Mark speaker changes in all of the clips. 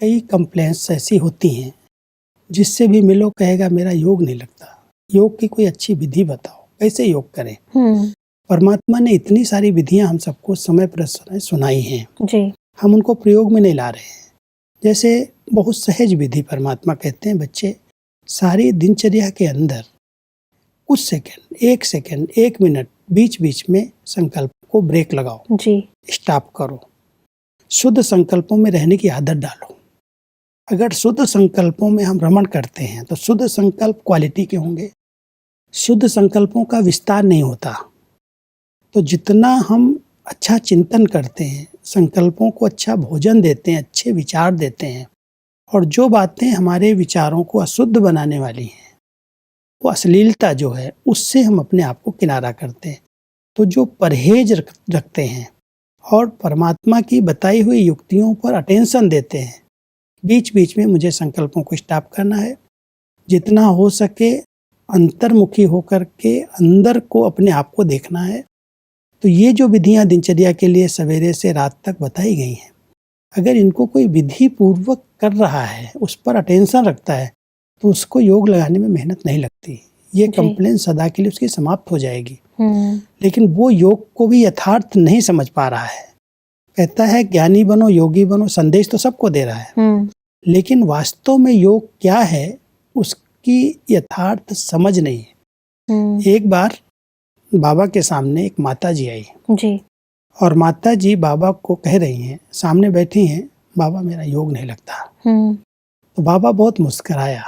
Speaker 1: कई कंप्लेंट्स ऐसी होती हैं जिससे भी मिलो कहेगा मेरा योग नहीं लगता, योग की कोई अच्छी विधि बताओ, कैसे योग करें। परमात्मा ने इतनी सारी विधियां हम सबको समय पर सुनाई हैं
Speaker 2: जी।
Speaker 1: हम उनको प्रयोग में नहीं ला रहे हैं। जैसे बहुत सहज विधि परमात्मा कहते हैं, बच्चे सारी दिनचर्या के अंदर कुछ सेकंड, 1 सेकंड, 1 मिनट बीच बीच में संकल्प को ब्रेक लगाओ,
Speaker 2: जी।
Speaker 1: स्टॉप करो, शुद्ध संकल्पों में रहने की आदत डालो। अगर शुद्ध संकल्पों में हम रमण करते हैं तो शुद्ध संकल्प क्वालिटी के होंगे। शुद्ध संकल्पों का विस्तार नहीं होता। तो जितना हम अच्छा चिंतन करते हैं, संकल्पों को अच्छा भोजन देते हैं, अच्छे विचार देते हैं, और जो बातें हमारे विचारों को अशुद्ध बनाने वाली हैं, वो अश्लीलता जो है उससे हम अपने आप को किनारा करते हैं। तो जो परहेज रखते हैं और परमात्मा की बताई हुई युक्तियों पर अटेंशन देते हैं, बीच बीच में मुझे संकल्पों को स्टॉप करना है, जितना हो सके अंतर्मुखी होकर के अंदर को अपने आप को देखना है। तो ये जो विधियां दिनचर्या के लिए सवेरे से रात तक बताई गई हैं, अगर इनको कोई विधि पूर्वक कर रहा है, उस पर अटेंशन रखता है, तो उसको योग लगाने में मेहनत नहीं लगती। ये कंप्लेन सदा के लिए उसकी समाप्त हो जाएगी। लेकिन वो योग को भी यथार्थ नहीं समझ पा रहा है। कहता है ज्ञानी बनो, योगी बनो, संदेश तो सबको दे रहा है, लेकिन वास्तव में योग क्या है उसकी यथार्थ समझ नहीं है। एक बार बाबा के सामने एक माता जी आई
Speaker 2: जी।
Speaker 1: और माता जी बाबा को कह रही हैं, सामने बैठी हैं, बाबा मेरा योग नहीं लगता। तो बाबा बहुत मुस्कुराया,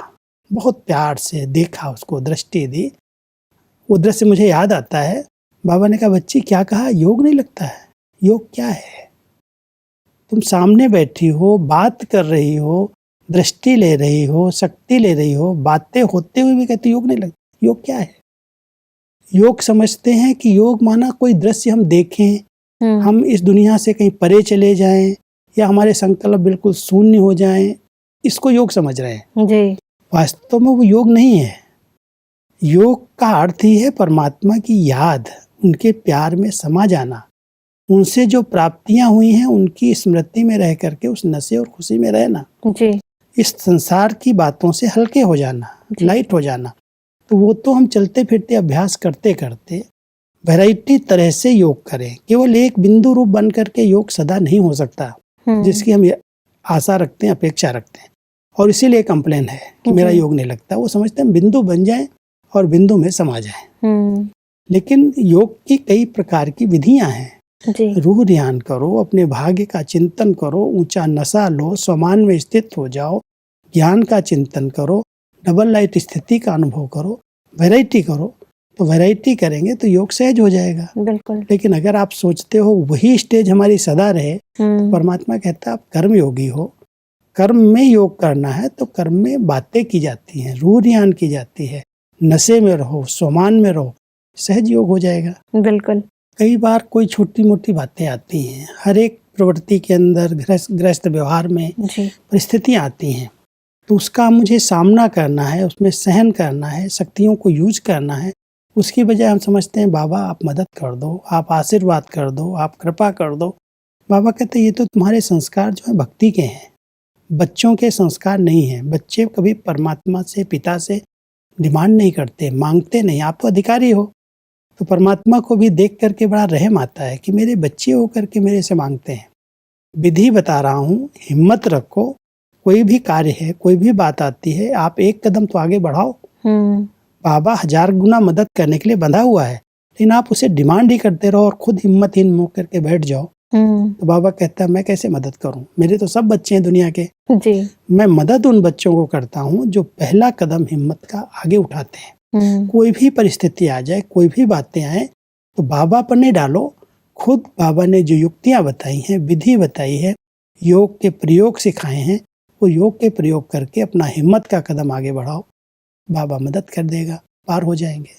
Speaker 1: बहुत प्यार से देखा, उसको दृष्टि दी। वो दृश्य मुझे याद आता है। बाबा ने कहा, बच्ची क्या कहा, योग नहीं लगता है? योग क्या है? तुम सामने बैठी हो, बात कर रही हो, दृष्टि ले रही हो, शक्ति ले रही हो, बातें होते हुए भी कहती योग नहीं लगता। योग क्या है? योग समझते हैं कि योग माना कोई दृश्य हम देखें, हम इस दुनिया से कहीं परे चले जाएं, या हमारे संकल्प बिल्कुल शून्य हो जाएं, इसको योग समझ रहे हैं
Speaker 2: जी।
Speaker 1: वास्तव में वो योग नहीं है। योग का अर्थ ही है परमात्मा की याद, उनके प्यार में समा जाना, उनसे जो प्राप्तियां हुई हैं उनकी स्मृति में रह करके उस नशे और खुशी में रहना
Speaker 2: जी।
Speaker 1: इस संसार की बातों से हल्के हो जाना, लाइट हो जाना। तो वो तो हम चलते फिरते अभ्यास करते करते वैरायटी तरह से योग करें। केवल एक बिंदु रूप बन करके योग सदा नहीं हो सकता, जिसकी हम आशा रखते हैं, अपेक्षा रखते हैं, और इसीलिए कंप्लेन है कि मेरा योग नहीं लगता। वो समझते हैं बिंदु बन जाए और बिंदु में समा जाए। लेकिन योग की कई प्रकार की विधियां हैं। रूह ध्यान करो, अपने भाग्य का चिंतन करो, ऊंचा नशा लो, स्वमान में स्थित हो जाओ, ज्ञान का चिंतन करो, डबल लाइट स्थिति का अनुभव करो, वैरायटी करो। तो वैरायटी करेंगे तो योग सहज हो जाएगा।
Speaker 2: बिल्कुल।
Speaker 1: लेकिन अगर आप सोचते हो वही स्टेज हमारी सदा रहे, तो परमात्मा कहता है आप कर्म योगी हो, कर्म में योग करना है, तो कर्म में बातें की जाती हैं, रूह ध्यान की जाती है, नशे में रहो, स्वमान में रहो, सहज योग हो जाएगा।
Speaker 2: बिल्कुल।
Speaker 1: कई बार कोई छोटी मोटी बातें आती हैं, हर एक प्रवृत्ति के अंदर, गृहस्थ व्यवहार में परिस्थितियां आती हैं, तो उसका मुझे सामना करना है, उसमें सहन करना है, शक्तियों को यूज करना है। उसकी बजाय हम समझते हैं बाबा आप मदद कर दो, आप आशीर्वाद कर दो, आप कृपा कर दो। बाबा कहते हैं ये तो तुम्हारे संस्कार जो है भक्ति के हैं, बच्चों के संस्कार नहीं हैं। बच्चे कभी परमात्मा से, पिता से डिमांड नहीं करते, मांगते नहीं, आप तो अधिकारी हो। तो परमात्मा को भी देख करके बड़ा रहम आता है कि मेरे बच्चे हो करके मेरे से मांगते हैं। विधि बता रहा हूँ, हिम्मत रखो, कोई भी कार्य है, कोई भी बात आती है, आप एक कदम तो आगे बढ़ाओ। बाबा 1000 गुना मदद करने के लिए बंधा हुआ है, लेकिन आप उसे डिमांड ही करते रहो और खुद हिम्मतहीन हो करके बैठ जाओ, तो बाबा कहता है मैं कैसे मदद करूं, मेरे तो सब बच्चे हैं दुनिया के
Speaker 2: जी। मैं
Speaker 1: मदद उन बच्चों को करता हूं जो पहला कदम हिम्मत का आगे उठाते हैं। कोई भी परिस्थिति आ जाए, कोई भी बातें आए, तो बाबा पर नहीं डालो, खुद बाबा ने जो युक्तियां बताई हैं, विधि बताई है, योग के प्रयोग सिखाए हैं, वो योग के प्रयोग करके अपना हिम्मत का कदम आगे बढ़ाओ, बाबा मदद कर देगा, पार हो जाएंगे।